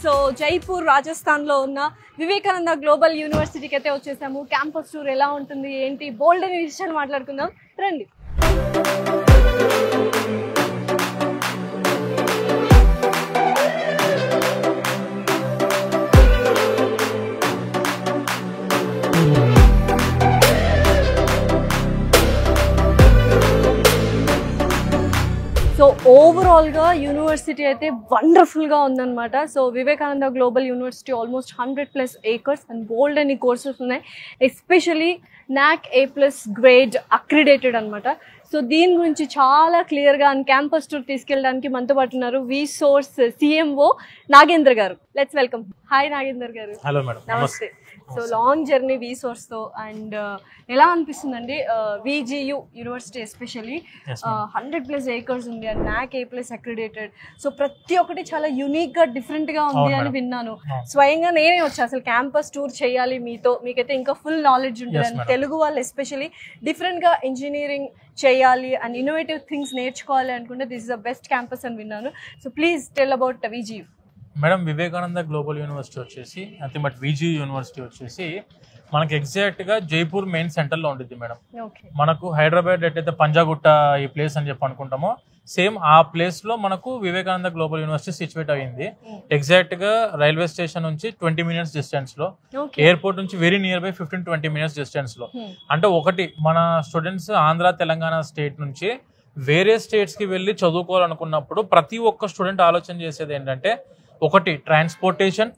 So Jaipur Rajasthan లో ఉన్న Vivekananda global యూనివర్సిటీకి అయితే వచ్చేసాము. క్యాంపస్ టూర్ ఎలా ఉంటుంది ఏంటి బోల్డ్ అనే విషయాలు మాట్లాడుకుందాం రండి. సో ఓవరాల్గా యూనివర్సిటీ అయితే వండర్ఫుల్గా ఉందన్నమాట. So Vivekananda global university almost 100+ acres and bold అని కోర్సెస్ ఉన్నాయి. Especially NAC A+ grade accredited అనమాట. సో దీని గురించి చాలా క్లియర్గా అండ్ క్యాంపస్ టూర్ తీసుకెళ్ళడానికి మనతో పాటు ఉన్నారు VSource CMO నాగేంద్ర గారు. Let's welcome. హాయ్ నాగేంద్ర గారు. Hello madam. నమస్తే. సో లాంగ్ జర్నీ VSourceతో అండ్ ఎలా అనిపిస్తుందండి VGU యూనివర్సిటీ ఎస్పెషల్లీ 100+ acres ఉంది and NAC A+ accredited. So ప్రతి ఒక్కటి చాలా యూనిక్గా డిఫరెంట్గా ఉంది అని విన్నాను. స్వయంగా నేనే వచ్చా అసలు క్యాంపస్ టూర్ చేయాలి మీతో, మీకైతే ఇంకా ఫుల్ నాలెడ్జ్ ఉంటుంది అండ్ తెలుగు వాళ్ళు ఎస్పెషల్లీ డిఫరెంట్గా ఇంజనీరింగ్ చేయాలి అండ్ ఇన్నోవేటివ్ థింగ్స్ నేర్చుకోవాలి అనుకుంటే this is the best campus అని విన్నాను. So please tell about VGU. Madam Vivekananda global university వచ్చేసి నథింగ్ బట్ VGU యూనివర్సిటీ వచ్చేసి మనకి ఎగ్జాక్ట్గా జైపూర్ మెయిన్ సెంటర్లో ఉంటుంది మేడం. మనకు హైదరాబాద్ ఎట్లయితే పంజాగుట్ట ఈ ప్లేస్ అని చెప్పి అనుకుంటామో సేమ్ ఆ ప్లేస్లో మనకు వివేకానంద గ్లోబల్ యూనివర్సిటీ సిచ్యువేట్ అయ్యింది. ఎగ్జాక్ట్గా రైల్వే స్టేషన్ నుంచి 20 minutes డిస్టెన్స్లో, ఎయిర్పోర్ట్ నుంచి వెరీ నియర్ బై 15-20 minutes డిస్టెన్స్లో. అంటే ఒకటి మన స్టూడెంట్స్ ఆంధ్ర తెలంగాణ స్టేట్ నుంచి వేరే స్టేట్స్కి వెళ్ళి చదువుకోవాలనుకున్నప్పుడు ప్రతి ఒక్క స్టూడెంట్ ఆలోచన చేసేది ఏంటంటే ఒకటి ట్రాన్స్పోర్టేషన్,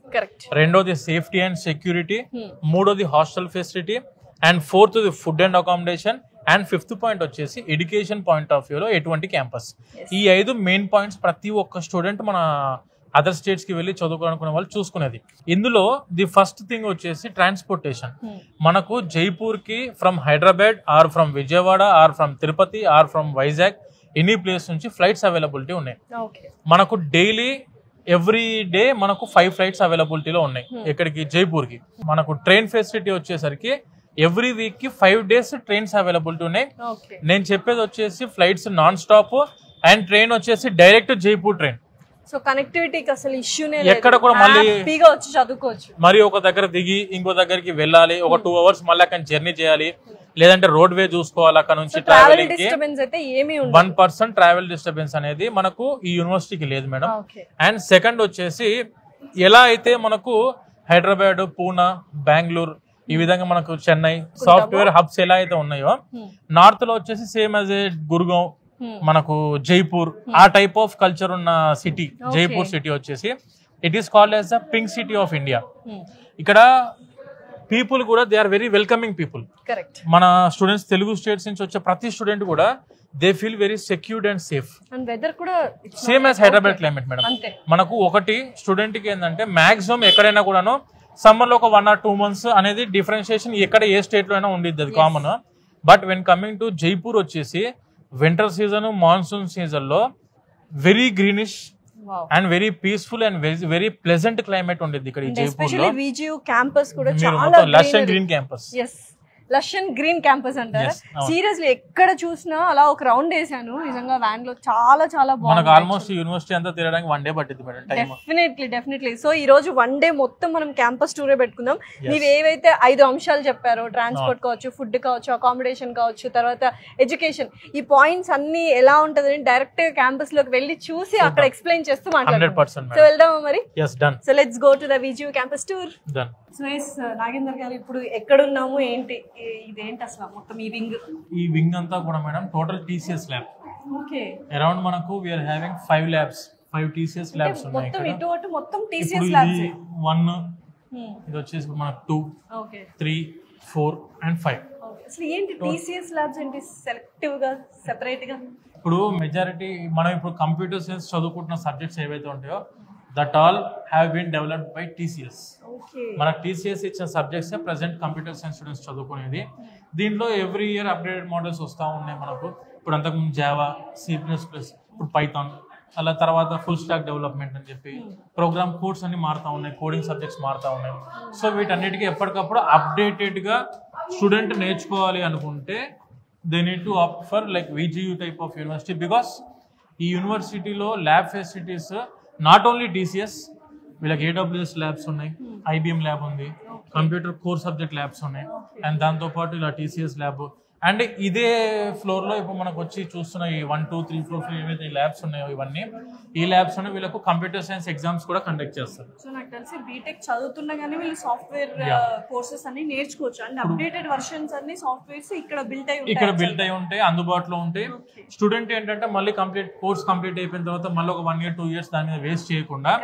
రెండోది సేఫ్టీ అండ్ సెక్యూరిటీ, మూడోది హాస్టల్ ఫెసిలిటీ అండ్ ఫోర్త్ది food and accommodation and fifth point వచ్చేసి ఎడ్యుకేషన్ పాయింట్ ఆఫ్ వ్యూలో ఎటువంటి క్యాంపస్. ఈ 5 మెయిన్ పాయింట్స్ ప్రతి ఒక్క స్టూడెంట్ మన అదర్ స్టేట్స్ కి వెళ్ళి చదువుకోవాలనుకునే వాళ్ళు చూసుకునేది. ఇందులో ది ఫస్ట్ థింగ్ వచ్చేసి ట్రాన్స్పోర్టేషన్. మనకు జైపూర్ కి from Hyderabad or from Vijayawada or from Tirupati or from Vizag any place నుంచి ఫ్లైట్స్ అవైలబిలిటీ ఉన్నాయి. మనకు డైలీ ఎవ్రీ డే మనకు 5 flights అవైలబిలిటీలో ఉన్నాయి ఇక్కడికి జైపూర్కి. మనకు ట్రైన్ ఫెసిలిటీ వచ్చేసరికి ఎవ్రీ వీక్ కి 5 days ట్రైన్స్ అవైలబిలిటీ ఉన్నాయి. నేను చెప్పేది వచ్చేసి flights non stop and train వచ్చేసి డైరెక్ట్ జైపూర్ ట్రైన్. సో కనెక్టివిటీకి అసలు ఇష్యూనే ఎక్కడ కూడా మళ్ళీ హ్యాపీగా వచ్చి చదువుకోవచ్చు. మరి ఒక దగ్గర దిగి ఇంకో దగ్గరికి వెళ్ళాలి, ఒక 2 hours మళ్ళీ అక్కడ జర్నీ చేయాలి, లేదంటే రోడ్ వే చూసుకోవాలి. అక్కడ నుంచి ట్రావెలింగ్ కి 1% ట్రావెల్ డిస్టర్బెన్స్ అనేది మనకు ఈ యూనివర్సిటీకి లేదు మేడం. అండ్ సెకండ్ వచ్చేసి ఎలా అయితే మనకు హైదరాబాద్, పూనా, బెంగళూరు ఈ విధంగా మనకు చెన్నై సాఫ్ట్వేర్ హబ్స్ ఎలా అయితే ఉన్నాయో నార్త్ లో వచ్చేసి సేమ్ యాజ్ ఏ గుర్గావ్, మనకు జైపూర్ ఆ టైప్ ఆఫ్ కల్చర్ ఉన్న సిటీ జైపూర్ సిటీ వచ్చేసి it is called as the pink city of India. ఇక్కడ పీపుల్ కూడా they are very welcoming people. మన స్టూడెంట్స్ తెలుగు స్టేట్స్ నుంచి వచ్చే ప్రతి స్టూడెంట్ కూడా they feel very secured and safe. Same as Hyderabad climate madam. మనకు ఒకటి స్టూడెంట్ కి ఏంటంటే మాక్సిమం ఎక్కడైనా కూడాను సమ్మర్ లో ఒక 1 or 2 months అనేది డిఫరెన్షియేషన్ ఎక్కడ ఏ స్టేట్ లో అయినా ఉండిద్ది, అది common. But when coming to Jaipur వచ్చేసి వింటర్ సీజన్, మాన్సూన్ సీజన్ లో very greenish and very peaceful and very pleasant climate ఉండేది ఇక్కడ ఈ జైపూర్ లో. VGU క్యాంపస్ కూడా చాలా lush and green campus. Lush and green campus అంటారా? సీరియస్లీ ఎక్కడ చూసినా అలా ఒక రౌండ్ వేసాను నిజంగా వ్యాన్ లో, చాలా చాలా బాగుంది. మనకు ఆల్మోస్ట్ యూనివర్సిటీ అంతా తిరగడానికి 1 day పట్టింది మేడం టైం. డెఫినెట్లీ. సో ఈ రోజు 1 day మొత్తం మనం క్యాంపస్ టూరే పెట్టుకుందాం. మీరు ఏవైతే 5 అంశాలు చెప్పారో, ట్రాన్స్పోర్ట్ కావచ్చు, ఫుడ్ కావచ్చు, అకామిడేషన్ కావచ్చు, తర్వాత ఎడ్యుకేషన్, ఈ పాయింట్స్ అన్ని ఎలా ఉంటదని డైరెక్ట్ గా క్యాంపస్ లోకి వెళ్ళి చూసి అక్కడ ఎక్స్ప్లెయిన్ చేస్తూ మాట్లాడదాం. సో వెళ్దామా మరి? So let's go to the VGU campus tour. So Nagender గారు ఇప్పుడు ఎక్కడున్నాము ఏంటి, ఇదేంటి అసలు మొత్తం ఈ వింగ్ అంతా కూడా madam total TCS lab. Around మనకు we are having 5 labs, 5 TCS labs ఉన్నాయి ఇక్కడ. మొత్తం TCS ల్యాబ్స్. 1 ఇది వచ్చేసి మనకు 2, 3, 4 and 5. అసలు ఏంటి TCS ల్యాబ్స్ ఏంటి సెలెక్టివ్ గా సెపరేట్ గా? ఇప్పుడు మెజారిటీ మనం ఇప్పుడు కంప్యూటర్ సైన్స్ చదువుకుంటున్న సబ్జెక్ట్స్ ఏవైతే ఉంటాయో that all have been developed by TCS. మన TCS ఇచ్చిన subjects present computer science students చదువుకునేది. దీంట్లో ఎవ్రీ ఇయర్ అప్డేటెడ్ మోడల్స్ వస్తూ ఉన్నాయి మనకు. ఇప్పుడు అంతకుముందు జావా, C++, ఇప్పుడు పైథాన్, అలా తర్వాత ఫుల్ స్టాక్ డెవలప్మెంట్ అని చెప్పి ప్రోగ్రామ్ కోడ్స్ అన్ని మారుతూ ఉన్నాయి, కోడింగ్ సబ్జెక్ట్స్ మారుతూ ఉన్నాయి. సో వీటన్నిటికీ ఎప్పటికప్పుడు అప్డేటెడ్గా స్టూడెంట్ నేర్చుకోవాలి అనుకుంటే they need to opt for like VGU type of university because ఈ యూనివర్సిటీలో lab facilities not only TCS, వీళ్ళకి AWS ల్యాబ్స్ ఉన్నాయి, IBM ల్యాబ్ ఉంది, కంప్యూటర్ కోర్ సబ్జెక్ట్ ల్యాబ్స్ ఉన్నాయి, అండ్ దాంతోపాటు ఇలా TCS ల్యాబ్. అండ్ ఇదే ఫ్లోర్లో ఇప్పుడు మనకు వచ్చి చూస్తున్న ఈ 1, 2, 3 ఫ్లోర్ ఏవైతే ఈ ల్యాబ్స్ ఉన్నాయో ఇవన్నీ ఈ ల్యాబ్స్ ఉన్నాయి. వీళ్ళకు కంప్యూటర్ సైన్స్ ఎగ్జామ్స్ కూడా కండక్ట్ చేస్తారు. సో నాకు తెలిసి బీటెక్ చదువుతుండగానే వీళ్ళు సాఫ్ట్వేర్ కోర్సెస్ అన్ని నేర్చుకోవచ్చు అండ్ అప్డేటెడ్ వర్షన్స్ అన్ని సాఫ్ట్వేర్స్ ఇక్కడ బిల్ట్ అయి ఉంటాయి, అందుబాటులో ఉంటాయి. స్టూడెంట్ ఏంటంటే మళ్ళీ కోర్స్ కంప్లీట్ అయిపోయిన తర్వాత మళ్ళీ ఒక 1 year 2 years దాని మీద వేస్ట్ చేయకుండా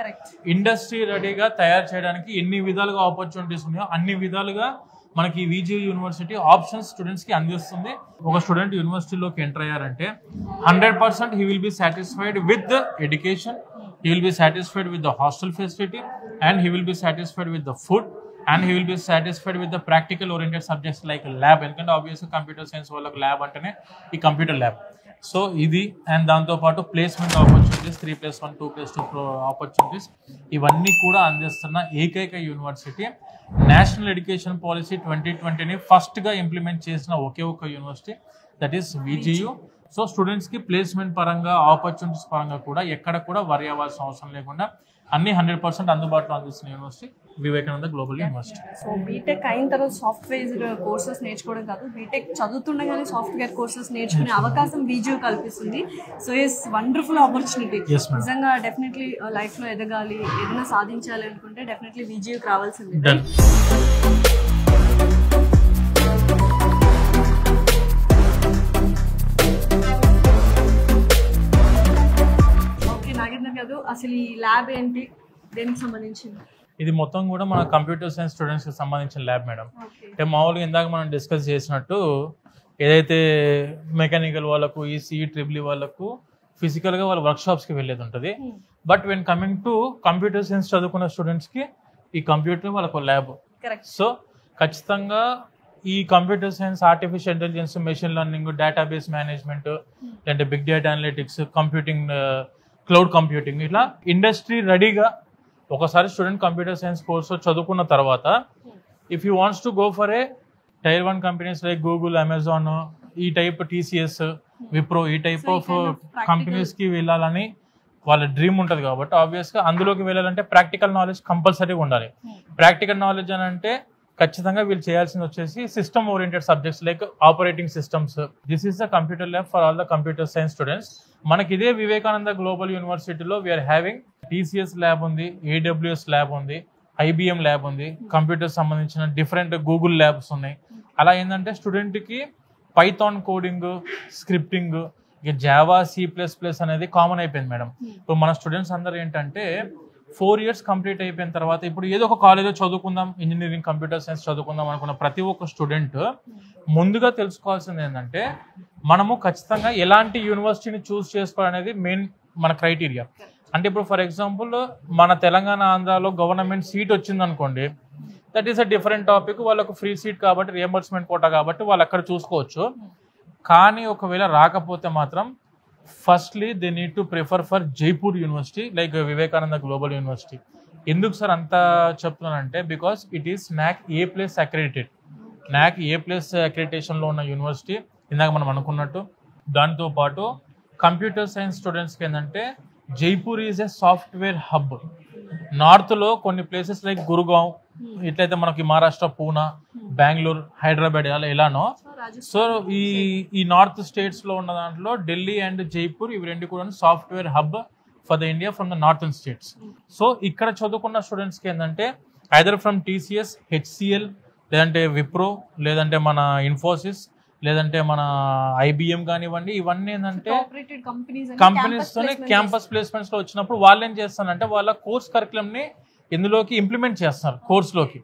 ఇండస్ట్రీ రెడీగా తయారు చేయడానికి ఎన్ని విధాలుగా ఆపర్చునిటీస్ ఉన్నాయో అన్ని విధాలుగా మనకి VGU యూనివర్సిటీ ఆప్షన్స్ స్టూడెంట్స్ కి అందిస్తుంది. ఒక స్టూడెంట్ యూనివర్సిటీలోకి ఎంటర్ అయ్యారంటే 100% he will be satisfied with the education, he will be satisfied with the hostel facility, and he will be satisfied with the food, and he will be satisfied with the practical oriented subjects like lab. ఎందుకంటే ఆబ్వియస్గా computer science వాళ్ళకి lab అంటేనే ఈ computer lab. So ఇది and దాంతోపాటు placement opportunities 3+1 2+2 opportunities ఇవన్నీ కూడా అందిస్తున్న ఏకైక యూనివర్సిటీ. నేషనల్ ఎడ్యుకేషన్ పాలసీ 2020ని ఫస్ట్గా ఇంప్లిమెంట్ చేసిన ఒకే ఒక university, that is VGU. So స్టూడెంట్స్కి ప్లేస్మెంట్ పరంగా ఆపర్చునిటీస్ పరంగా కూడా ఎక్కడ కూడా వరి అవ్వాల్సిన అవసరం లేకుండా అన్ని 100% అందుబాటులో అందిస్తున్న university Vivekananda global university. So BTech అయిన తర్వాత సాఫ్ట్వేర్ కోర్సెస్ నేర్చుకోవడం కాదు, బీటెక్ చదువుతుండగానే సాఫ్ట్వేర్ కోర్సెస్ నేర్చుకునే అవకాశం VGU కల్పిస్తుంది. So it's wonderful opportunity. నిజంగా డెఫినెట్లీ లైఫ్లో ఎదగాలి, ఏదైనా సాధించాలి అనుకుంటే డెఫినెట్లీ VGUకి రావాల్సింది. అసలు ఈ ల్యాబ్ ఏంటి, దేనికి సంబంధించింది? ఇది మొత్తం కూడా మన కంప్యూటర్ సైన్స్ స్టూడెంట్స్కి సంబంధించిన ల్యాబ్ మేడం. అంటే మామూలుగా ఇందాక మనం డిస్కస్ చేసినట్టు ఏదైతే మెకానికల్ వాళ్ళకు ECE ట్రిపుల్ వాళ్ళకు ఫిజికల్గా వాళ్ళ వర్క్షాప్స్కి వెళ్ళేది ఉంటుంది. But when coming to computer science చదువుకున్న స్టూడెంట్స్కి ఈ కంప్యూటర్ వాళ్ళకు ల్యాబ్. సో ఖచ్చితంగా ఈ computer science, artificial intelligence, machine learning, database management, లేదంటే big data analytics, computing, cloud computing, ఇట్లా ఇండస్ట్రీ రెడీగా ఒకసారి స్టూడెంట్ కంప్యూటర్ సైన్స్ కోర్సు చదువుకున్న తర్వాత if you wants to go for a Tier 1 companies like Google, Amazon, ఈ type TCS, Wipro, ఈ type of కంపెనీస్కి వెళ్ళాలని వాళ్ళ డ్రీమ్ ఉంటుంది. కాబట్టి ఆబ్వియస్గా అందులోకి వెళ్ళాలంటే ప్రాక్టికల్ నాలెడ్జ్ కంపల్సరీగా ఉండాలి. ప్రాక్టికల్ నాలెడ్జ్ అని అంటే ఖచ్చితంగా వీళ్ళు చేయాల్సింది వచ్చేసి system oriented subjects like operating systems. This is the computer lab for all the computer science students. మనకి ఇదే వివేకానంద గ్లోబల్ యూనివర్సిటీలో వీఆర్ హ్యావింగ్ TCS ల్యాబ్ ఉంది, AWS ల్యాబ్ ఉంది, IBM ల్యాబ్ ఉంది, కంప్యూటర్ సంబంధించిన డిఫరెంట్ గూగుల్ ల్యాబ్స్ ఉన్నాయి. అలా ఏంటంటే స్టూడెంట్కి పైథాన్ కోడింగ్, స్క్రిప్టింగ్, ఇక జావా, C++ అనేది కామన్ అయిపోయింది మేడం. ఇప్పుడు మన స్టూడెంట్స్ అందరూ ఏంటంటే 4 years కంప్లీట్ అయిపోయిన తర్వాత ఇప్పుడు ఏదో ఒక కాలేజ్లో చదువుకుందాం, ఇంజనీరింగ్, కంప్యూటర్ సైన్స్ చదువుకుందాం అనుకున్న ప్రతి ఒక్క స్టూడెంట్ ముందుగా తెలుసుకోవాల్సింది ఏంటంటే మనము ఖచ్చితంగా ఎలాంటి యూనివర్సిటీని చూస్ చేసుకోవాలనేది మెయిన్ మన క్రైటీరియా. అంటే ఇప్పుడు ఫర్ ఎగ్జాంపుల్ మన తెలంగాణ, ఆంధ్రాలో గవర్నమెంట్ సీట్ వచ్చింది అనుకోండి, that is a different topic. వాళ్ళకు ఫ్రీ సీట్ కాబట్టి, రియంబర్స్మెంట్ కోటా కాబట్టి వాళ్ళు అక్కడ చూసుకోవచ్చు. కానీ ఒకవేళ రాకపోతే మాత్రం firstly they need to prefer for Jaipur university like Vivekananda global university. ఎందుకు సార్ అంత చెప్తున్నానంటే because it is NAC A+ accredited. NAC A+ అక్రెడిటేషన్లో ఉన్న యూనివర్సిటీ ఇందాక మనం అనుకున్నట్టు. దాంతోపాటు కంప్యూటర్ సైన్స్ స్టూడెంట్స్కి ఏంటంటే Jaipur is a software hub. నార్త్లో కొన్ని ప్లేసెస్ లైక్ గురుగావ్, ఇట్లయితే మనకి మహారాష్ట్ర, పూనా, బెంగళూరు, హైదరాబాద్ ఇలానో. సో ఈ నార్త్ స్టేట్స్లో ఉన్న దాంట్లో ఢిల్లీ అండ్ జైపూర్ ఇవి రెండు కూడా software hub for the India from the northern states. So ఇక్కడ చదువుకున్న స్టూడెంట్స్కి ఏంటంటే ఐదర్ ఫ్రమ్ TCS, HCL, లేదంటే విప్రో, లేదంటే మన ఇన్ఫోసిస్, లేదంటే మన IBM కానివ్వండి, ఇవన్నీ ఏంటంటే కంపెనీస్తోనే క్యాంపస్ ప్లేస్మెంట్స్లో వచ్చినప్పుడు వాళ్ళు ఏం చేస్తారంటే వాళ్ళ కోర్స్ కరికులంని ఇందులోకి ఇంప్లిమెంట్ చేస్తున్నారు. కోర్సులోకి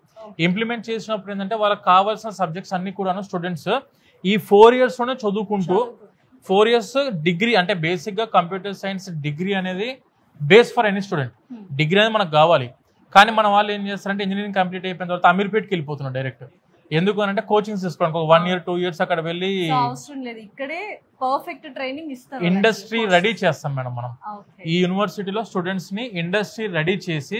ఇంప్లిమెంట్ చేసినప్పుడు ఏంటంటే వాళ్ళకి కావాల్సిన సబ్జెక్ట్స్ అన్ని కూడా స్టూడెంట్స్ ఈ 4 yearsలోనే చదువుకుంటూ 4 years డిగ్రీ అంటే బేసిక్గా కంప్యూటర్ సైన్స్ డిగ్రీ అనేది base for any student. Degree అనేది మనకు కావాలి. కానీ మన వాళ్ళు ఏం చేస్తారంటే ఇంజనీరింగ్ కంప్లీట్ అయిపోయిన తర్వాత అమీర్పేట్కి వెళ్ళిపోతున్నారు డైరెక్ట్. ఎందుకు అని అంటే కోచింగ్స్ తీసుకోవడానికి ఒక 1 year 2 years అక్కడ వెళ్ళి ఇండస్ట్రీ రెడీ చేస్తాం మేడం మనం. ఈ యూనివర్సిటీలో స్టూడెంట్స్ని ఇండస్ట్రీ రెడీ చేసి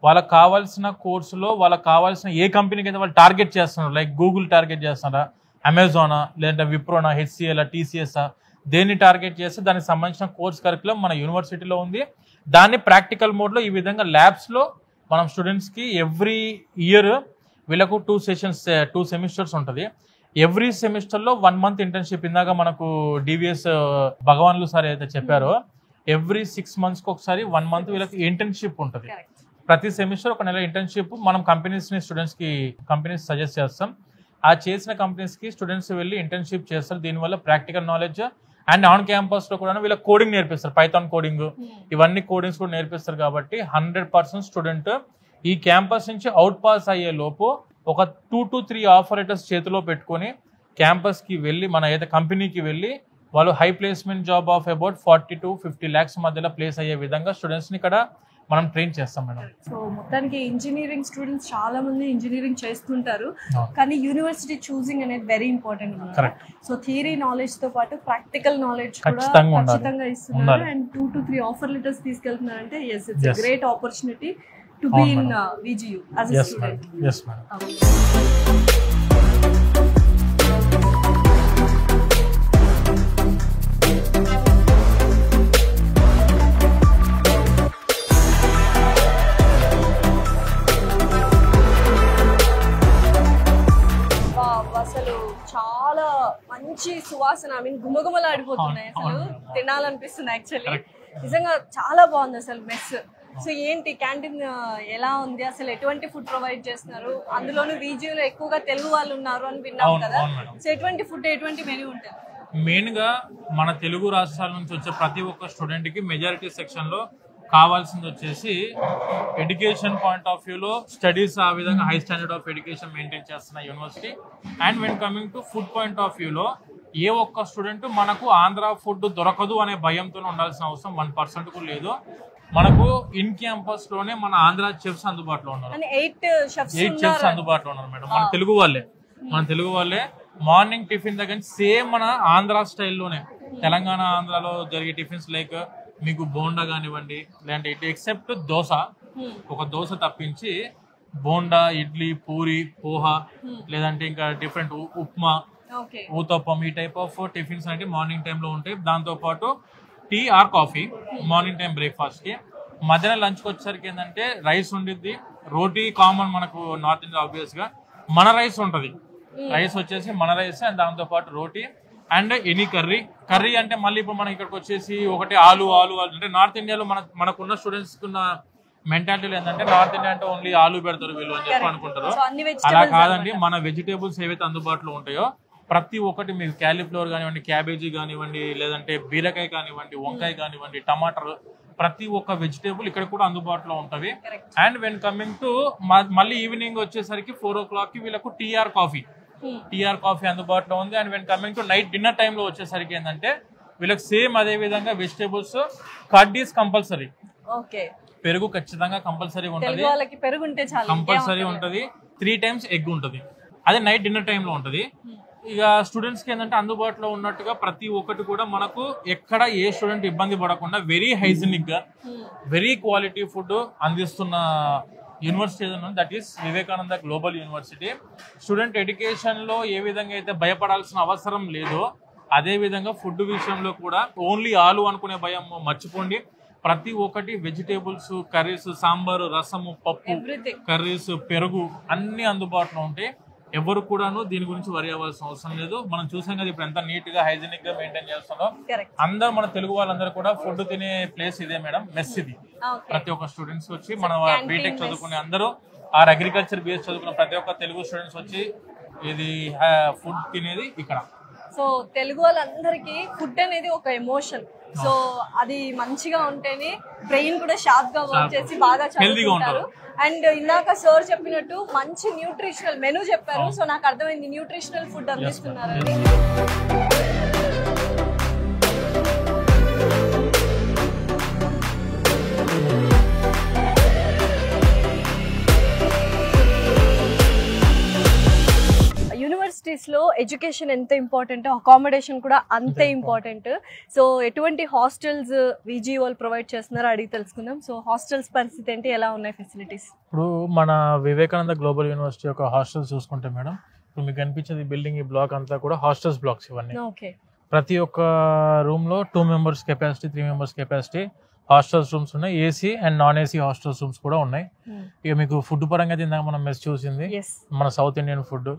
వాళ్ళకి కావాల్సిన కోర్సులో వాళ్ళకి కావాల్సిన ఏ కంపెనీకి అయితే వాళ్ళు టార్గెట్ చేస్తున్నారు, లైక్ గూగుల్ టార్గెట్ చేస్తున్నారా, అమెజానా లేదంటే విప్రోనా, హెచ్సిఎల్, టీసీఎస్ దేన్ని టార్గెట్ చేస్తే దానికి సంబంధించిన కోర్స్ కరికులం మన యూనివర్సిటీలో ఉంది. దాన్ని ప్రాక్టికల్ మోడ్లో ఈ విధంగా ల్యాబ్స్లో మనం స్టూడెంట్స్కి ఎవ్రీ ఇయర్ వీళ్ళకు 2 సెమిస్టర్స్ ఉంటుంది. ఎవ్రీ సెమిస్టర్లో 1 month ఇంటర్న్షిప్. ఇందాక మనకు డివిఎస్ భగవాన్లు సార్ ఏదైతే చెప్పారో ఎవ్రీ 6 monthsకి ఒకసారి 1 month వీళ్ళకి ఇంటర్న్షిప్ ఉంటుంది. ప్రతి సెమిస్టర్ 1 నెల ఇంటర్న్షిప్ మనం స్టూడెంట్స్కి కంపెనీస్ సజెస్ట్ చేస్తాం. ఆ చేసిన కంపెనీస్కి స్టూడెంట్స్ వెళ్ళి ఇంటర్న్షిప్ చేస్తారు. దీనివల్ల ప్రాక్టికల్ నాలెడ్జ్ అండ్ ఆన్ క్యాంపస్లో కూడా వీళ్ళకి కోడింగ్ నేర్పిస్తారు. పైథాన్ కోడింగ్ ఇవన్నీ కోడింగ్స్ కూడా నేర్పిస్తారు. కాబట్టి 100% స్టూడెంట్ ఈ క్యాంపస్ నుంచి అవుట్ పాస్ అయ్యే లోపు ఒక 2 to 3 ఆఫర్ లెటర్స్ చేతిలో పెట్టుకొని క్యాంపస్కి వెళ్ళి మన ఏదైతే కంపెనీకి వెళ్ళి వాళ్ళు high placement job of about 40 to 50 lakhs మధ్యలో ప్లేస్ అయ్యే విధంగా స్టూడెంట్స్ని ఇక్కడ మనం ట్రైన్ చేస్తాం మేడం. సో మొత్తానికి ఇంజనీరింగ్ స్టూడెంట్స్ చాలా మంది ఇంజనీరింగ్ చేస్తుంటారు, కానీ యూనివర్సిటీ చూసింగ్ అనేది very important. So theory knowledge తో పాటు ప్రాక్టికల్ నాలెడ్జ్ కూడా ఖచ్చితంగా ఇస్తున్నారు. అండ్ 2 to 3 ఆఫర్ లెటర్స్ తీసుకెళ్తున్నారంటే yes, it's a great opportunity to be in VGU as a student. Yes madam. అసలు చాలా మంచి సువాసన, ఐ మీన్ గుమగుమలాడిపోతున్నాయి. అసలు తినాలనిపిస్తుంది యాక్చువల్లీ. నిజంగా చాలా బాగుంది అసలు మెస్. సో ఏంటి క్యాంటీన్ ఎలా ఉంది, అసలు ఎటువంటి ఫుడ్ ప్రొవైడ్ చేస్తున్నారు? అందులోనూ VGUలో ఎక్కువగా తెలుగు వాళ్ళు ఉన్నారు అని విన్నాం కదా. సో ఎటువంటి ఫుడ్, ఎటువంటి మెనూ ఉంటుంది? మెయిన్ గా మన తెలుగు రాష్ట్రాల నుంచి వచ్చే ప్రతి ఒక్క స్టూడెంట్ కి మెజారిటీ సెక్షన్ లో కావాల్సింది వచ్చేసి ఎడ్యుకేషన్ పాయింట్ ఆఫ్ వ్యూలో స్టడీస్ ఆ విధంగా high standard of education maintain చేస్తున్న university. And when coming to food point of వ్యూలో ఏ ఒక్క స్టూడెంట్ మనకు ఆంధ్ర ఫుడ్ దొరకదు అనే భయంతో ఉండాల్సిన అవసరం 1% కూడా లేదు. మనకు ఇన్ క్యాంపస్ లోనే మన ఆంధ్ర చెఫ్స్ అందుబాటులో ఉన్నారు. 8 చెఫ్స్ అందుబాటులో ఉన్నారు మేడం. మన తెలుగు వాళ్ళే మార్నింగ్ టిఫిన్ దగ్గర సేమ్ మన ఆంధ్ర స్టైల్లోనే తెలంగాణ ఆంధ్రాలో జరిగే టిఫిన్స్ లైక్ మీకు బోండా కానివ్వండి, లేదంటే ఇటు ఎక్సెప్ట్ దోశ, ఒక దోశ తప్పించి బోండా, ఇడ్లీ, పూరి, పోహా, లేదంటే ఇంకా డిఫరెంట్ ఉప్మా, ఊతప్పం, ఈ టైప్ ఆఫ్ టిఫిన్స్ అంటే మార్నింగ్ టైంలో ఉంటాయి. దాంతోపాటు tea or coffee morning time బ్రేక్ఫాస్ట్కి. మధ్యాహ్నం లంచ్కి వచ్చేసరికి ఏంటంటే రైస్ ఉండిద్ది. రోటీ కామన్ మనకు నార్త్ ఇండియా ఆబ్వియస్గా. మన రైస్ ఉంటుంది, రైస్ వచ్చేసి మన రైస్ అండ్ దాంతోపాటు రోటీ అండ్ ఎనీ కర్రీ అంటే మళ్ళీ ఇప్పుడు మనకి ఇక్కడికి వచ్చేసి ఒకటి ఆలు అంటే నార్త్ ఇండియాలో మనకున్న స్టూడెంట్స్ ఉన్న మెంటాలిటీలో ఏంటంటే నార్త్ ఇండియా అంటే ఓన్లీ ఆలు పెడతారు వీళ్ళు అని చెప్పి అనుకుంటారు. అలా కాదండి, మన వెజిటేబుల్స్ ఏవైతే అందుబాటులో ఉంటాయో ప్రతి ఒక్కటి మీకు క్యాలీఫ్లవర్ కానివ్వండి, క్యాబేజీ కానివ్వండి, లేదంటే బీరకాయ కానివ్వండి, వంకాయ కానివ్వండి, టమాటర్, ప్రతి ఒక్క వెజిటేబుల్ ఇక్కడ కూడా అందుబాటులో ఉంటుంది. అండ్ వెన్ కమింగ్ టు మళ్ళీ ఈవినింగ్ వచ్చేసరికి 4 o'clockకి వీళ్ళకు టీఆర్ కాఫీ అందుబాటులో ఉంది. And when coming to night dinner టైంలో వచ్చేసరికి ఏంటంటే వీళ్ళకి సేమ్ అదే విధంగా వెజిటేబుల్స్, కర్డ్ ఈస్ కంపల్సరీ, పెరుగు ఖచ్చితంగా కంపల్సరీ ఉంటుంది, కంపల్సరీ ఉంటుంది. 3 times ఎగ్ ఉంటుంది. అదే నైట్ డిన్నర్ టైంలో ఉంటుంది. ఇక స్టూడెంట్స్కి ఏంటంటే అందుబాటులో ఉన్నట్టుగా ప్రతి ఒక్కటి కూడా మనకు ఎక్కడ ఏ స్టూడెంట్ ఇబ్బంది పడకుండా వెరీ హైజీనిక్గా వెరీ క్వాలిటీ ఫుడ్ అందిస్తున్న యూనివర్సిటీ ఏదైనా that is Vivekananda global university. Student ఎడ్యుకేషన్లో ఏ విధంగా అయితే భయపడాల్సిన అవసరం లేదో అదే విధంగా ఫుడ్ విషయంలో కూడా ఓన్లీ ఆలు అనుకునే భయం మర్చిపోండి. ప్రతి ఒక్కటి వెజిటేబుల్స్, కర్రీస్, సాంబారు, రసము, పప్పు, కర్రీస్, పెరుగు అన్ని అందుబాటులో ఉంటాయి. ఎవరు కూడాను దీని గురించి వరి అవ్వాల్సిన అవసరం లేదు. మనం చూసాం కదా ఇప్పుడు ఎంత నీట్ గా హైజీనిక్ గా మెయింటైన్ చేస్తున్నాం. అందరూ మన తెలుగు వాళ్ళందరూ కూడా ఫుడ్ తినే ప్లేస్ ఇదే మేడం, మెస్ ఇది. ప్రతి ఒక్క స్టూడెంట్స్ వచ్చి మన బీటెక్ చదువుకునే అందరూ ఆర్ అగ్రికల్చర్ బిఎస్ చదువుకున్న ప్రతి ఒక్క తెలుగు స్టూడెంట్స్ వచ్చి ఇది ఫుడ్ తినేది ఇక్కడ. సో తెలుగు వాళ్ళందరికీ ఫుడ్ అనేది ఒక ఎమోషన్. సో అది మంచిగా ఉంటేనే బ్రెయిన్ కూడా షార్ప్ గా వర్క్ చేసి బాగా చదువుకుంటారు. అండ్ ఇందాక సార్ చెప్పినట్టు మంచి న్యూట్రిషనల్ మెనూ చెప్పారు. సో నాకు అర్థమైంది న్యూట్రిషనల్ ఫుడ్ అందిస్తున్నారని. యూనివర్సిటీస్ లో ఎడ్యుకేషన్ ఎంత ఇంపార్టెంట్, అకామిడేషన్ కూడా అంతే ఇంపార్టెంట్. సో ఎటువంటి హాస్టల్స్ VGU వాళ్ళు ప్రొవైడ్ చేస్తున్నారో అడిగి తెలుసుకుందాం. సో హాస్టల్స్ పరిస్థితి ఏంటి, ఎలా ఉన్నాయి ఫెసిలిటీస్? ఇప్పుడు మన వివేకానంద గ్లోబల్ యూనివర్సిటీ యొక్క హాస్టల్స్ చూసుకుంటే మేడం ఇప్పుడు మీకు కనిపించేది బిల్డింగ్ ఈ బ్లాక్ అంతా కూడా హాస్టల్స్ బ్లాక్స్ ఇవన్నీ. ఓకే. ప్రతి ఒక్క రూమ్ లో 2 members capacity, 3 members capacity hostels rooms ఉన్నాయి. AC and non AC hostels rooms కూడా ఉన్నాయి. ఇక మీకు ఫుడ్ పరంగా ఇందాక మనం మెస్ చూసింది మన సౌత్ ఇండియన్ ఫుడ్,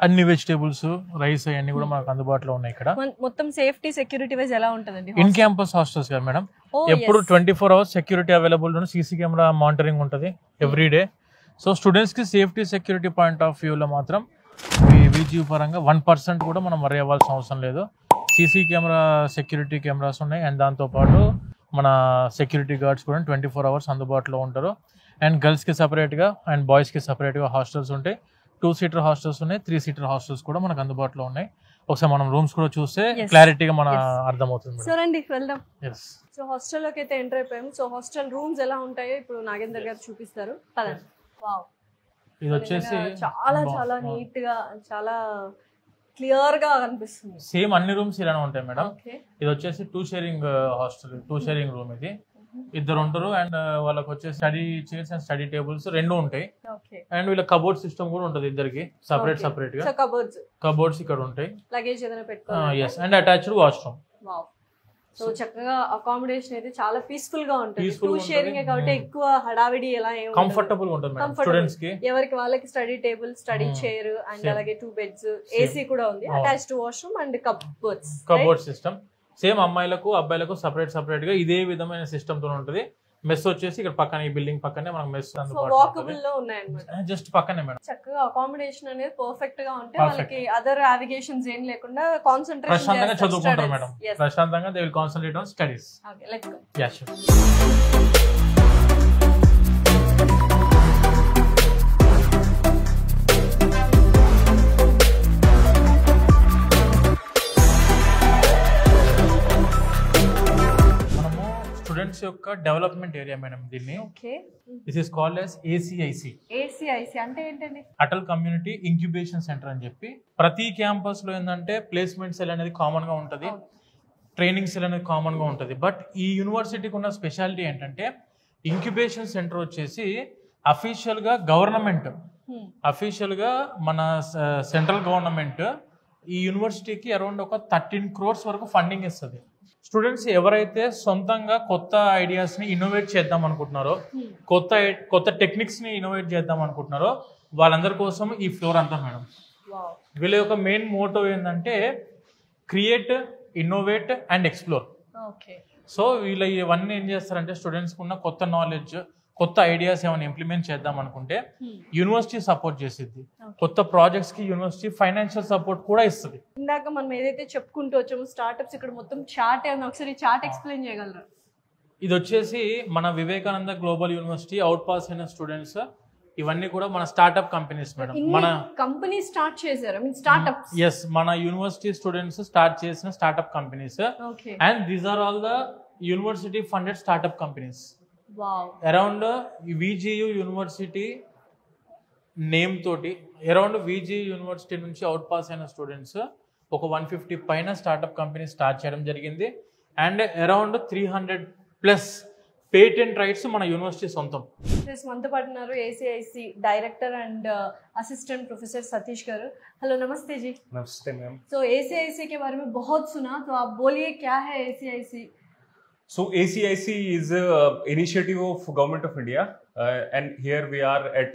అన్ని వెజిటేబుల్స్, రైస్ అన్ని కూడా మనకు అందుబాటులో ఉన్నాయి ఇక్కడ. మొత్తం సేఫ్టీ సెక్యూరిటీ వైజ్ ఎలా ఉంటదండి? ఇన్ క్యాంపస్ హాస్టల్స్ కదా మేడం, ఎప్పుడు 24 hours సెక్యూరిటీ అవైలబుల్ ఉంటుంది. సీసీ కెమెరా మానిటరింగ్ ఉంటుంది ఎవ్రీ డే. సో స్టూడెంట్స్ కి సేఫ్టీ సెక్యూరిటీ పాయింట్ ఆఫ్ వ్యూలో మాత్రం VGU పరంగా 1% కూడా మనం వరి అవ్వాల్సిన అవసరం లేదు. సీసీ కెమెరా సెక్యూరిటీ కెమెరాస్ ఉన్నాయి అండ్ దాంతోపాటు మన సెక్యూరిటీ గార్డ్స్ కూడా 24 hours అందుబాటులో ఉంటారు. అండ్ గర్ల్స్కి సపరేట్గా అండ్ బాయ్స్కి సపరేట్గా హాస్టల్స్ ఉంటాయి. 2-seater హాస్టల్స్ ఉన్నాయి, 3-seater హాస్టల్స్ కూడా మనకు అందుబాటులో ఉన్నాయి. ఒకసారి మనం రూమ్స్ కూడా చూస్తే క్లారిటీగా మన అర్థమవుతుంది. సో రండి వెళ్దాం. ఎస్. సో హాస్టల్లోకి అయితే ఎంటర్ అయిపోయాము. సో హాస్టల్ రూమ్స్ ఎలా ఉంటాయో ఇప్పుడు నాగేందర్ గారు చూపిస్తారు. పదండి. వావ్, ఇది వచ్చేసి చాలా చాలా నీట్ గా చాలా క్లియర్ గా కనిపిస్తుంది. సేమ్ అన్ని రూమ్స్ ఇలానే ఉంటాయి మేడం. ఇది వచ్చేసి 2 sharing హాస్టల్, 2 sharing రూమ్. ఇది ఇద్దరు ఉంటారు అండ్ వాళ్ళకి వచ్చేసి study chairs and study tables 2 ఉంటాయి. అండ్ వీళ్ళ కబోర్డ్ సిస్టమ్ కూడా ఉంటుంది ఇద్దరికి సపరేట్ గా. కబోర్డ్స్ ఇక్కడ ఉంటాయి, లగేజ్ ఏదైనా పెట్టుకోవాలి. yes, and attached washroom. Wow. So చక్కగా అకామిడేషన్ అయితే చాలా పీస్ఫుల్ గా ఉంటుంది. 2 sharing కాబట్టి ఎక్కువ హడావిడి ఎలా ఏం కంఫర్టబుల్ ఉంటుంది మేడం స్టూడెంట్స్ కి. ఎవరికి వాళ్ళకి study table, study chair and అలాగే 2 beds, ఏసీ కూడా ఉంది, attached washroom and cupboard system. Same అమ్మాయిలకు అబ్బాయిలకు సపరేట్ గా ఇదే విధమైన సిస్టమ్ తో ఉంటుంది. మెస్ వచ్చేసి ఇక్కడ పక్కన ఈ బిల్డింగ్ పక్కనే మనకు మెస్ వాకబుల్ లో ఉన్నాయన్నమాట. జస్ట్ పక్కనే మేడం. చక్కగా అకామిడేషన్ అనేది పర్ఫెక్ట్ గా ఉంటే వాళ్ళకి అదర్ నావిగేషన్స్ ఏం లేకుండా కాన్సంట్రేషన్ ప్రశాంతంగా చదువుకుంటారు మేడం. ప్రశాంతంగా they will concentrate on studies. Okay, let's go. Yeah sure. Students యొక్క డెవలప్మెంట్ ఏరియా మేడం దీన్ని. This is called as ACIC. అంటే ఏంటండి? అటల్ కమ్యూనిటీ ఇంక్యుబేషన్ సెంటర్ అని చెప్పి. ప్రతి క్యాంపస్ లో ఏంటంటే ప్లేస్మెంట్ సెల్ అనేది కామన్ గా ఉంటుంది, ట్రైనింగ్ సెల్ అనేది కామన్ గా ఉంటుంది. బట్ ఈ యూనివర్సిటీకి ఉన్న స్పెషాలిటీ ఏంటంటే ఇంక్యుబేషన్ సెంటర్ వచ్చేసి అఫీషియల్ గా గవర్నమెంట్, అఫీషియల్ గా మన సెంట్రల్ గవర్నమెంట్ ఈ యూనివర్సిటీకి అరౌండ్ ఒక 13 crores వరకు ఫండింగ్ ఇస్తుంది. స్టూడెంట్స్ ఎవరైతే సొంతంగా కొత్త ఐడియాస్ ని ఇన్నోవేట్ చేద్దాం అనుకుంటున్నారో, కొత్త టెక్నిక్స్ ని ఇన్నోవేట్ చేద్దాం అనుకుంటున్నారో వాళ్ళందరి కోసం ఈ ఫ్లోర్ అంతా మేడం. వీళ్ళ యొక్క మెయిన్ మోటో ఏంటంటే create, innovate and explore. So వీళ్ళు ఇవన్నీ ఏం చేస్తారంటే స్టూడెంట్స్కి ఉన్న కొత్త నాలెడ్జ్, కొత్త ఐడియాస్ ఏమైనా ఇంప్లిమెంట్ చేద్దాం అనుకుంటే యూనివర్సిటీ సపోర్ట్ చేసిద్ది. కొత్త ప్రాజెక్ట్స్ కి యూనివర్సిటీ ఫైనాన్షియల్ సపోర్ట్ కూడా ఇస్తుంది. ఇందాక మనం ఏదైతే చెప్పుకుంటూ వచ్చామో స్టార్ట్అప్స్, ఇక్కడ మొత్తం చార్ట్ ఏమన్నా ఒకసారి చార్ట్ ఎక్స్ప్లెయిన్ చేయగలరా? ఇది వచ్చేసి మన Vivekananda global university out pass అయిన స్టూడెంట్స్ ఇవన్నీ కూడా మన స్టార్ట్అప్ కంపెనీస్ మేడం. మన కంపెనీ స్టార్ట్ చేశారు, మీన్ స్టార్ట్అప్స్. yes, మన యూనివర్సిటీ స్టూడెంట్స్ స్టార్ట్ చేసిన startup companies. And these are all the university funded startup companies. Around VGU university name తోటి around VGU university నుంచి అవుట్ పాస్ అయిన students ఒక 150 పైన startup company start చేయడం జరిగింది. అండ్ అరౌండ్ 300+ పేటెంట్ రైట్స్ మన university సొంతం. మనతో పాటు ఉన్నారు ACIC director and assistant professor Satish garu. Hello, नमस्ते जी. नमस्ते मैम. तो ACIC के बारे में बहुत सुना, तो आप बोलिए क्या है ACIC? So ACIC is an initiative of Government of India, and here we are at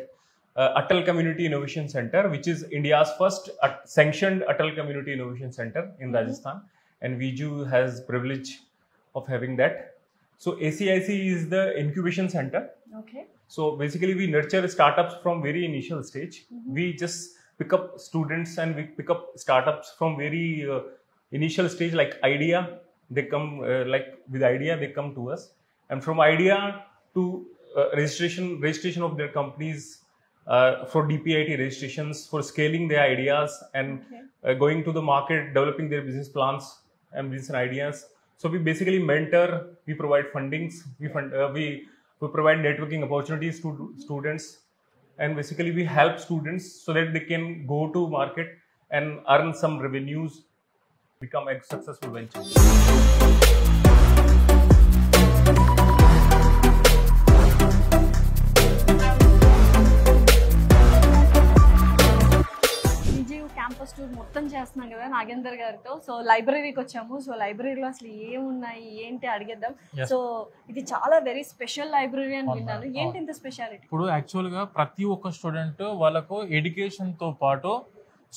Atal Community Innovation Center, which is India's first sanctioned Atal Community Innovation Center in Rajasthan, and VGU has privilege of having that. So ACIC is the incubation center. Okay. So basically we nurture startups from very initial stage. We just pick up students and we pick up startups from very initial stage, like idea. They come like with idea, they come to us, and from idea to registration of their companies, for DPIT registrations, for scaling their ideas and going to the market, developing their business plans and business ideas. So we basically mentor, we provide fundings, we provide networking opportunities to students, and basically we help students so that they can go to market and earn some revenues, become a successful venture. Campus tour మొత్తం చేస్తున్నాం కదా నాగేందర్ గారితో. So లైబ్రరీకి వచ్చాము. So లైబ్రరీలో అసలు ఏమున్నాయి ఏంటి అడిగేద్దాం. సో ఇది చాలా వెరీ స్పెషల్ లైబ్రరీ అని విన్నాను. ఏంటి ఇంత స్పెషాలిటీ? ఇప్పుడు యాక్చువల్గా ప్రతి ఒక్క స్టూడెంట్ వాళ్ళకు ఎడ్యుకేషన్తో పాటు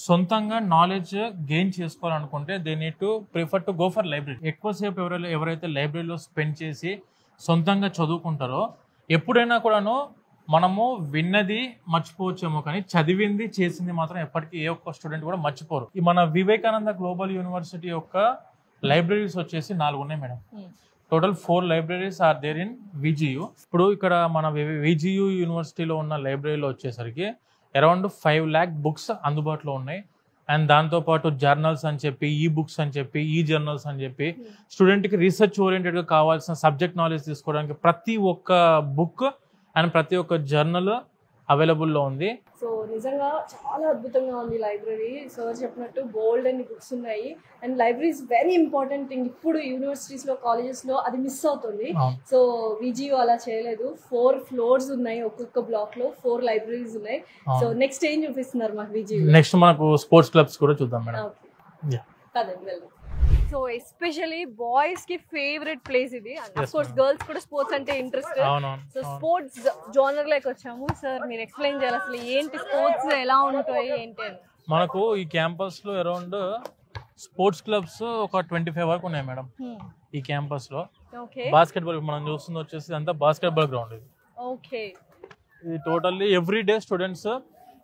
సొంతంగా నాలెడ్జ్ గెయిన్ చేసుకోవాలనుకుంటే they need to prefer to go for library. ఎక్కువసేపు ఎవరైతే లైబ్రరీలో స్పెండ్ చేసి సొంతంగా చదువుకుంటారో ఎప్పుడైనా కూడాను మనము విన్నది మర్చిపోవచ్చేమో కానీ చదివింది చేసింది మాత్రం ఎప్పటికీ ఏ ఒక్క స్టూడెంట్ కూడా మర్చిపోరు. ఈ మన వివేకానంద గ్లోబల్ యూనివర్సిటీ యొక్క లైబ్రరీస్ వచ్చేసి 4 ఉన్నాయి madam. Total 4 libraries are there in VGU. ఇప్పుడు ఇక్కడ మన విజియు యూనివర్సిటీలో ఉన్న లైబ్రరీలో వచ్చేసరికి అరౌండ్ 5 lakh బుక్స్ అందుబాటులో ఉన్నాయి. అండ్ దాంతోపాటు జర్నల్స్ అని చెప్పి, ఈ బుక్స్ అని చెప్పి, ఈ జర్నల్స్ అని చెప్పి స్టూడెంట్కి రీసెర్చ్ ఓరియంటెడ్గా కావాల్సిన సబ్జెక్ట్ నాలెడ్జ్ తీసుకోవడానికి ప్రతి ఒక్క బుక్ అండ్ ప్రతి ఒక్క జర్నల్ అవైలబుల్లో ఉంది. సో నిజంగా చాలా అద్భుతంగా ఉంది లైబ్రరీ. సార్ చెప్పినట్టు బోల్డ్ అన్ని బుక్స్ ఉన్నాయి. And library is very important thing. ఇప్పుడు యూనివర్సిటీస్లో కాలేజెస్లో అది మిస్ అవుతుంది. సో విజియో అలా చేయలేదు. 4 floors ఉన్నాయి. ఒక్కొక్క బ్లాక్లో 4 లైబ్రరీస్ ఉన్నాయి. సో నెక్స్ట్ ఏం చూపిస్తున్నారు మాకు విజియో? నెక్స్ట్ మనకు స్పోర్ట్స్ క్లబ్స్ కూడా చూద్దాం మేడం. కదండి వెళ్దాం. సో ఎస్పెషల్లీ బాయ్స్ కి ఫేవరెట్ ప్లేస్ ఇది. అఫ్ కోర్స్ గర్ల్స్ కూడా స్పోర్ట్స్ అంటే ఇంట్రెస్ట్. సో స్పోర్ట్స్ జోనర్ లోకి వచ్చాము. సార్ మీరు ఎక్స్ప్లెయిన్ చేయాలి అసలు ఏంటి స్పోర్ట్స్ ఎలా ఉంటాయి ఏంటి అని. మనకు ఈ క్యాంపస్ లో అరౌండ్ స్పోర్ట్స్ క్లబ్స్ ఒక 25 వరకు ఉన్నాయి మేడం ఈ క్యాంపస్ లో. బాస్కెట్బాల్ మనం చూస్తుంది వచ్చేసి అంతా బాస్కెట్బాల్ గ్రౌండ్ ఇది. ఓకే. ఇది totally every day students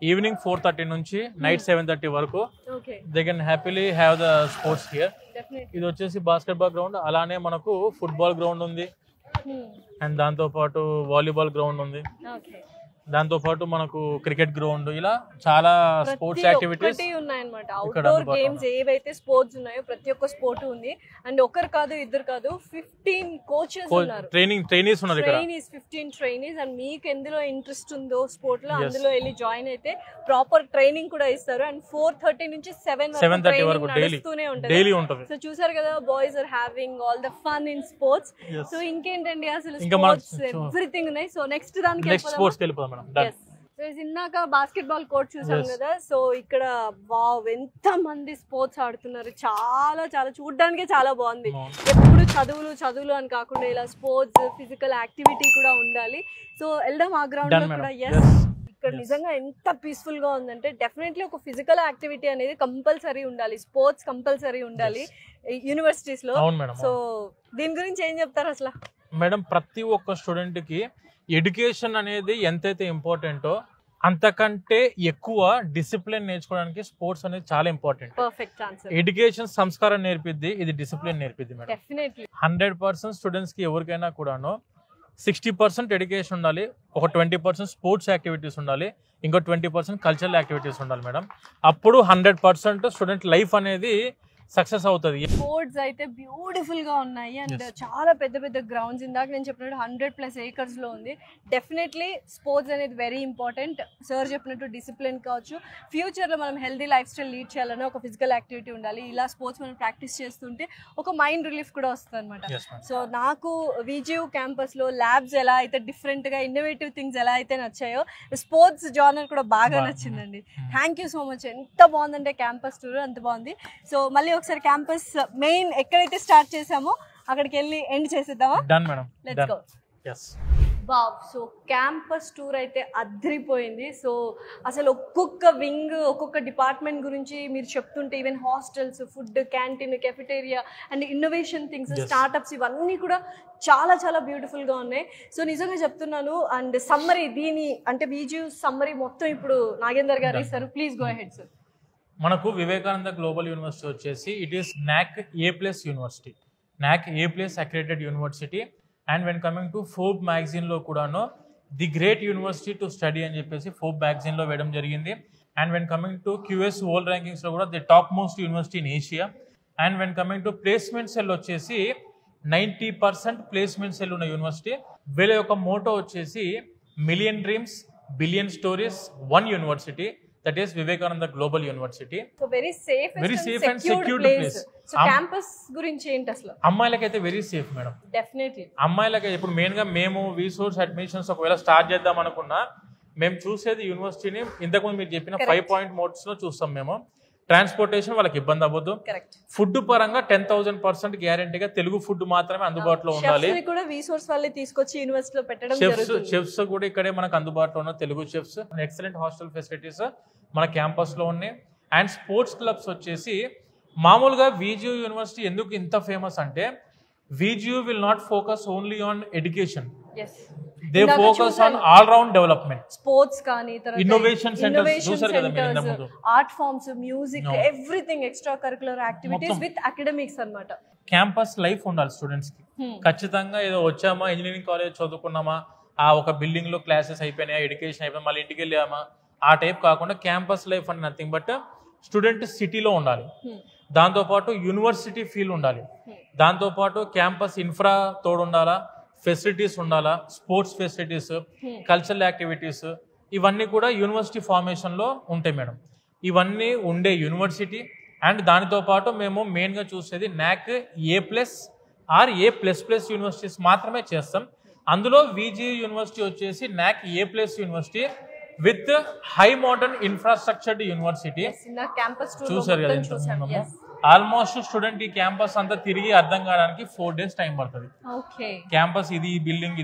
evening 4:30 నుంచి నైట్ 7:30 వరకు they can happily have the swords here. ఇది వచ్చేసి బాస్కెట్బాల్ గ్రౌండ్. అలానే మనకు ఫుట్బాల్ గ్రౌండ్ ఉంది అండ్ దాంతో పాటు వాలీబాల్ గ్రౌండ్ ఉంది. దాంతో పాటు మనకు క్రికెట్ గ్రౌండ్, ఇలా చాలా స్పోర్ట్స్ యాక్టివిటీస్ ఉన్నాయన్నమాట. అవుట్డోర్ గేమ్స్ ఏవైతే స్పోర్ట్స్ ఉన్నాయో ప్రతి ఒక్క స్పోర్ట్ ఉంది. అండ్ ఒకరు కాదు ఇద్దరు కాదు 15 కోచెస్ ఉన్నారు. ట్రైనీస్ ఉన్నారు ఇక్కడ. 15 ట్రైనీస్. అండ్ మీకు ఎందులో ఇంట్రెస్ట్ ఉందో స్పోర్ట్ లో అందులో వెళ్ళి జాయిన్ అయితే ప్రాపర్ ట్రైనింగ్ కూడా ఇస్తారు. అండ్ 4:30 నుంచి 7:30 వరకు నడుస్తూనే ఉంటుంది. సో చూసారు కదా, boys are having all the fun in sports. So ఇంకేంటండి అసలు స్పోర్ట్స్ ఎవ్రీథింగ్ ఉన్నాయి. సో నెక్స్ట్ దానికి వెళ్ళిపోదాం. ఇందాక బాస్కెట్బాల్ కోర్ట్ చూసాం కదా. సో ఇక్కడ వావ్ ఎంత మంది స్పోర్ట్స్ ఆడుతున్నారు. చాలా చాలా చూడడానికే చాలా బాగుంది. ఎప్పుడు చదువులు అని కాకుండా ఇలా స్పోర్ట్స్ ఫిజికల్ యాక్టివిటీ కూడా ఉండాలి. సో వెళ్దాం ఆ గ్రౌండ్ లో కూడా. ఇక్కడ నిజంగా ఎంత పీస్ఫుల్ గా ఉందంటే డెఫినెట్లీ ఒక ఫిజికల్ యాక్టివిటీ అనేది కంపల్సరీ ఉండాలి. స్పోర్ట్స్ కంపల్సరీ ఉండాలి యూనివర్సిటీస్ లో. సో దీని గురించి ఏం చెప్తారు అసలు మేడం? ప్రతి ఒక్క స్టూడెంట్ కి ఎడ్యుకేషన్ అనేది ఎంతైతే ఇంపార్టెంటో అంతకంటే ఎక్కువ డిసిప్లిన్ నేర్చుకోవడానికి స్పోర్ట్స్ అనేది చాలా ఇంపార్టెంట్. ఎడ్యుకేషన్ సంస్కారం నేర్పిద్ది, ఇది డిసిప్లిన్ నేర్పిద్ది మేడం. 100% స్టూడెంట్స్ కి ఎవరికైనా కూడాను 60% ఎడ్యుకేషన్ ఉండాలి, ఒక 20% స్పోర్ట్స్ యాక్టివిటీస్ ఉండాలి, ఇంకో 20% కల్చరల్ యాక్టివిటీస్ ఉండాలి మేడం. అప్పుడు 100% స్టూడెంట్ లైఫ్ అనేది సక్సెస్ అవుతుంది. స్పోర్ట్స్ అయితే బ్యూటిఫుల్ గా ఉన్నాయి అండ్ చాలా పెద్ద పెద్ద గ్రౌండ్స్. ఇందాక నేను చెప్పినట్టు 100+ acres లో ఉంది. డెఫినెట్లీ స్పోర్ట్స్ అనేది వెరీ ఇంపార్టెంట్. సార్ చెప్పినట్టు డిసిప్లిన్ కావచ్చు, ఫ్యూచర్ లో మనం హెల్దీ లైఫ్ స్టైల్ లీడ్ చేయాలన్నా ఒక ఫిజికల్ యాక్టివిటీ ఉండాలి. ఇలా స్పోర్ట్స్ మనం ప్రాక్టీస్ చేస్తుంటే ఒక మైండ్ రిలీఫ్ కూడా వస్తుంది అనమాట. సో నాకు విజియు క్యాంపస్ లో ల్యాబ్స్ ఎలా అయితే డిఫరెంట్ గా ఇన్నోవేటివ్ థింగ్స్ ఎలా అయితే నచ్చాయో స్పోర్ట్స్ జానర్ కూడా బాగా నచ్చిందండి. Thank you so much. ఎంత బాగుందంటే క్యాంపస్ టూర్ అంత బాగుంది. సో మళ్ళీ ఒకసారి క్యాంపస్ మెయిన్ ఎక్కడైతే స్టార్ట్ చేసామో అక్కడికి వెళ్ళి ఎండ్ చేసేద్దామా? Done madam. Let's go. Wow. So campus tour అయితే అద్రిపోయింది. సో అసలు ఒక్కొక్క వింగ్ ఒక్కొక్క డిపార్ట్మెంట్ గురించి మీరు చెప్తుంటే even hostels, food, canteen, cafeteria and innovation things, startups ఇవన్నీ కూడా చాలా చాలా బ్యూటిఫుల్గా ఉన్నాయి. సో నిజంగా చెప్తున్నాను. అండ్ సమ్మరీ దీని అంటే విజియు సమ్మరీ మొత్తం ఇప్పుడు నాగేందర్ గారు ఇస్తారు. Please go ahead sir. మనకు వివేకానంద గ్లోబల్ యూనివర్సిటీ వచ్చేసి it is NAC A+ university, NAC A+ accredited university. And when coming to Forbes మ్యాగజైన్లో కూడాను the great university to study అని చెప్పేసి ఫోర్బ్ మ్యాగజైన్లో వేయడం జరిగింది. And when coming to QS world ర్యాంకింగ్స్లో కూడా the top most university in Asia. And when coming to placement cell వచ్చేసి 90% ప్లేస్మెంట్ సెల్ ఉన్న యూనివర్సిటీ. వీళ్ళ యొక్క మోటో వచ్చేసి million dreams billion stories one university, that is Vivekananda Global University. So very safe and secured place. So campus గురించి ఏంటి అసలు? అమ్మాయిలకైతే very safe madam. Definitely అమ్మాయిలకి ఇప్పుడు మెయిన్ గా మేము విసోర్స్ అడ్మిషన్స్ ఒకవేళ స్టార్ట్ చేద్దాం అనుకున్నా మేము చూసేది యూనివర్సిటీని ఇంతకుముందు మీరు చెప్పిన 5 point మోడ్స్ లో చూస్తాం మేము. ట్రాన్స్పోర్టేషన్ వాళ్ళకి ఇబ్బంది అవ్వదు. కరెక్ట్. ఫుడ్ పరంగా 10,000% గ్యారంటీగా తెలుగు ఫుడ్ మాత్రమే అందుబాటులో ఉండాలి. కూడా రీసోర్స్ వాళ్ళే తీసుకొచ్చి యూనివర్సిటీలో పెట్టడం జరుగుతుంది. చెఫ్స్ కూడా ఇక్కడే మనకు అందుబాటులో ఉన్న Telugu chefs. Excellent hostel facilities మన క్యాంపస్ లో ఉన్నాయి. అండ్ స్పోర్ట్స్ క్లబ్స్ వచ్చేసి మామూలుగా VGU యూనివర్సిటీ ఎందుకు ఇంత ఫేమస్ అంటే VGU will not focus only on education. Yes. They focus on all round development. Sports కానీ తర్వాత innovation centers చూసారు కదా మీరు ఇంతకు ముందు. Art forms, music, everything extra curricular activities with academics అన్నమాట. క్యాంపస్ లైఫ్ ఉండాలి స్టూడెంట్స్ కి. ఖచ్చితంగా ఏదో వచ్చామా ఇంజనీరింగ్ కాలేజ్ చదువుకున్నామా, ఆ ఒక బిల్డింగ్ లో క్లాసెస్ అయిపోయినాయా, ఎడ్యుకేషన్ అయిపోయినా మళ్ళీ ఇంటికి వెళ్ళామా, ఆ టైప్ కాకుండా క్యాంపస్ లైఫ్ అని నథింగ్ బట్ స్టూడెంట్ సిటీలో ఉండాలి. దాంతోపాటు యూనివర్సిటీ ఫీల్ ఉండాలి. దాంతోపాటు క్యాంపస్ ఇన్ఫ్రా తోడు ఉండాలా, ఫెసిలిటీస్ ఉండాలా, స్పోర్ట్స్ ఫెసిలిటీస్, కల్చరల్ యాక్టివిటీస్, ఇవన్నీ కూడా యూనివర్సిటీ ఫార్మేషన్లో ఉంటాయి మేడం. ఇవన్నీ ఉండే యూనివర్సిటీ. అండ్ దానితో పాటు మేము మెయిన్గా చూసేది NAC A+ or A++ universities మాత్రమే చేస్తాం. అందులో VGU యూనివర్సిటీ వచ్చేసి NAC A+ university with high modern infrastructured university. చూసారు కదా, ఆల్మోస్ట్ స్టూడెంట్ ఈ క్యాంపస్ అంతా తిరిగి అర్థం కావడానికి 4 days టైం పడుతుంది. క్యాంపస్ ఇది ఈ బిల్డింగ్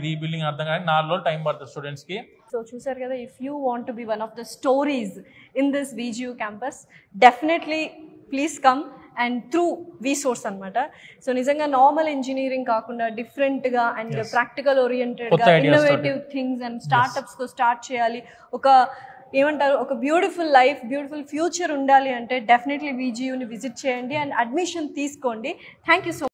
అర్థం కావడానికి 4 రోజులు టైం పడుతుంది స్టూడెంట్స్ కి. సో చూసారు కదా, if you want to be one of the stories in this VGU campus, definitely please come and through VSource అనమాట. సో నిజంగా నార్మల్ ఇంజనీరింగ్ కాకుండా డిఫరెంట్గా అండ్ ప్రాక్టికల్ ఓరియంటెడ్గా ఇన్నోవేటివ్ థింగ్స్ అండ్ స్టార్ట్అప్స్తో స్టార్ట్ చేయాలి, ఒక ఏమంటారు ఒక బ్యూటిఫుల్ లైఫ్, బ్యూటిఫుల్ ఫ్యూచర్ ఉండాలి అంటే డెఫినెట్లీ VGUని విజిట్ చేయండి అండ్ అడ్మిషన్ తీసుకోండి. Thank you so